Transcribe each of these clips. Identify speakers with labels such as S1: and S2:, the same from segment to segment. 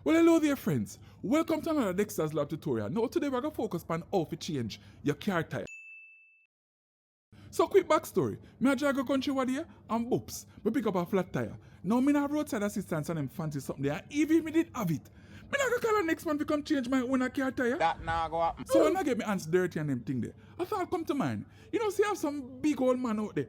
S1: Well, hello there friends. Welcome to another Dextazlab tutorial. Now today we're going to focus on how to change your car tire. So quick backstory. Me a drive a country one day and boops, me pick up a flat tire. Now me have roadside assistance and them fancy something there. Even if me did have it, me not gonna call the next man to come change my own car tire.
S2: That now go up.
S1: So when I get my hands dirty and them thing there, I thought come to mind. You know, see I have some big old man out there.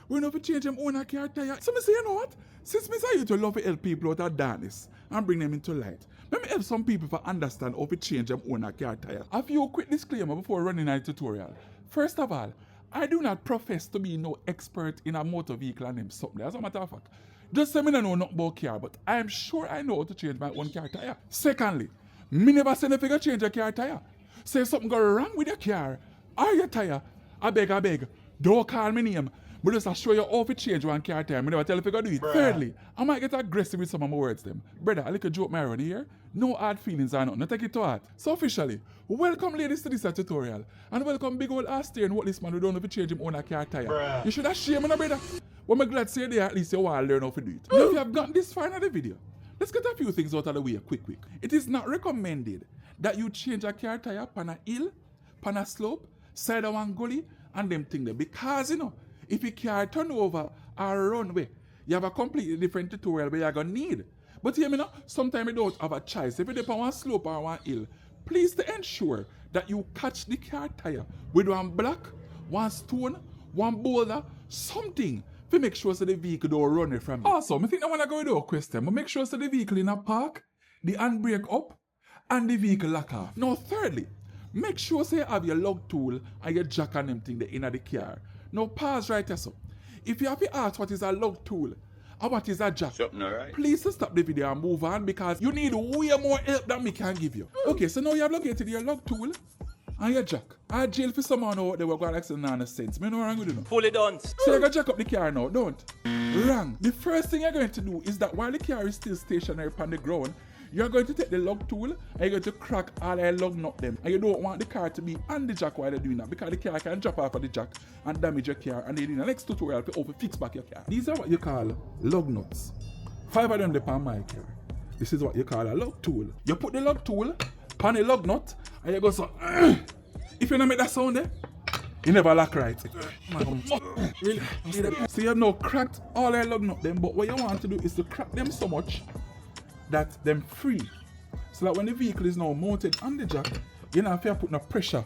S1: We know if you change them own car tire. So me say, you know what? Since me say you to love to help people out of darkness and bring them into light, let me help some people to understand how to change them own car tire. A few quick disclaimer before running our tutorial. First of all, I do not profess to be no expert in a motor vehicle and them something. As a matter of fact, just say me don't know nothing about car, but I am sure I know how to change my own car tire. Secondly, me never say if you change your car tire. Say something go wrong with your car or your tire, I beg, don't call me name. But just show you how to change one car tire. I never tell if you go do it.
S2: Bruh.
S1: Thirdly, I might get aggressive with some of my words them. Brother, a little joke my around here. No hard feelings or nothing. No take it to heart. So officially, welcome ladies to this tutorial. And welcome big old ass there and what this man who don't know if change him own a car tire.
S2: Bruh.
S1: You should have shame on brother. Well, I'm glad to say there at least you want to learn how to do it. Now, if you have gotten this far in the video, let's get a few things out of the way quick. It is not recommended that you change a car tire on a hill, on a slope, side of one gully, and them thing there. Because, you know, if you can't turn over or runway, you have a completely different tutorial where you're going to need. But hear me now, sometimes you don't have a choice. If you're on one slope or one hill, please to ensure that you catch the car tire with one block, one stone, one boulder, something to make sure so the vehicle don't run it from you. Also, I think I want to go with a question, but make sure so the vehicle in a park, the handbrake up, and the vehicle lock off. Now, thirdly, make sure so you have your lug tool and your jack and them thing there in the car. Now pause right there so. If you have to ask what is a lug tool and what is a jack,
S2: Something alright.
S1: please stop the video and move on because you need way more help than me can give you. Okay, so now you have located your lug tool and your jack. I jail for someone out there who got like some nonsense. Me no wrong with you know.
S2: Fully done.
S1: So you're gonna jack up the car now, don't? Wrong. The first thing you're going to do is that while the car is still stationary upon the ground, you're going to take the lug tool and you're going to crack all the lug nut them. And you don't want the car to be on the jack while you're doing that because the car can drop off of the jack and damage your car. And then in the next tutorial, you will fix back your car. These are what you call lug nuts. 5 of them depend on my car. This is what you call a lug tool. You put the lug tool on the lug nut and you go so. If you don't make that sound there, you never lock right. Really? So you have now cracked all the lug nut them, but what you want to do is to crack them so much that them free. So that when the vehicle is now mounted on the jack, you don't have to put no pressure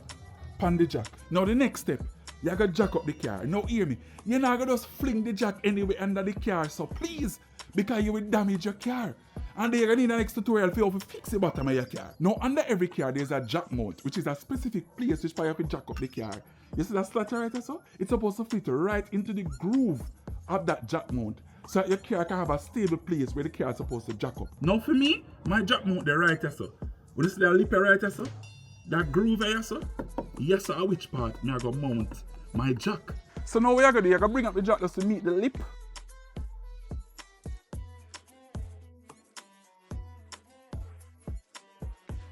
S1: on the jack. Now the next step, you gotta jack up the car. Now hear me, you're not gonna just fling the jack anyway under the car, so please, because you will damage your car. And then you're gonna need the next tutorial for you to fix the bottom of your car. Now under every car there's a jack mount, which is a specific place which you can jack up the car. You see that slot right there, so? It's supposed to fit right into the groove of that jack mount, so that your car can have a stable place where the car is supposed to jack up. Now for me, my jack mount there right there, so. When you see that lip right there, so? That groove there, so? Yes, sir, which part me I go mount my jack. So now what you're gonna do, you're gonna bring up the jack just to meet the lip.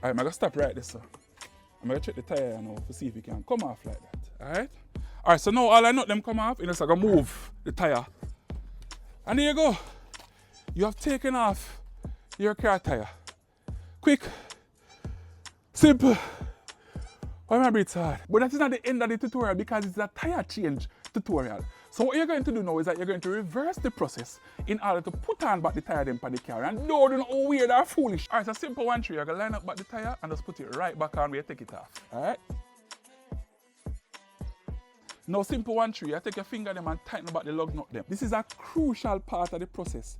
S1: Alright, I'm gonna stop right there, so. I'm gonna check the tire now to see if it can come off like that. Alright? Alright, so now all I know them come off, you know, so I'm gonna move the tire. And there you go. You have taken off your car tire. Quick, simple. Why am I breathe hard? But that is not the end of the tutorial because it's a tire change tutorial. So what you're going to do now is that you're going to reverse the process in order to put on back the tire them on the car. And no, do not weird or foolish. Alright, it's a simple one tree. You're going to line up back the tire and just put it right back on where you take it off. Alright? Now, simple one tree, you take your finger them and tighten back the lug nut them. This is a crucial part of the process.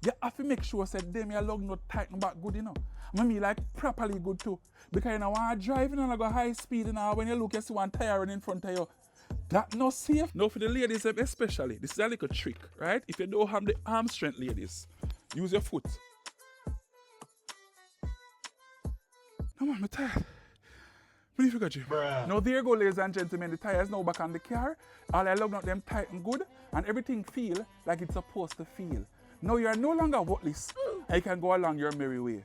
S1: You have to make sure that them your lug nut tighten back good, you know. I mean, like properly good too. Because you know, when you're driving and you go high speed, you know, when you look, you see one tire running in front of you. That's not safe. Now for the ladies especially, this is a little trick, right? If you don't have the arm strength, ladies, use your foot. No man, I'm tired. What you got you? Now there you go, ladies and gentlemen, the tire is now back on the car. All I lug nut them tight and good, and everything feel like it's supposed to feel. Now you are no longer worthless, and you can go along your merry way.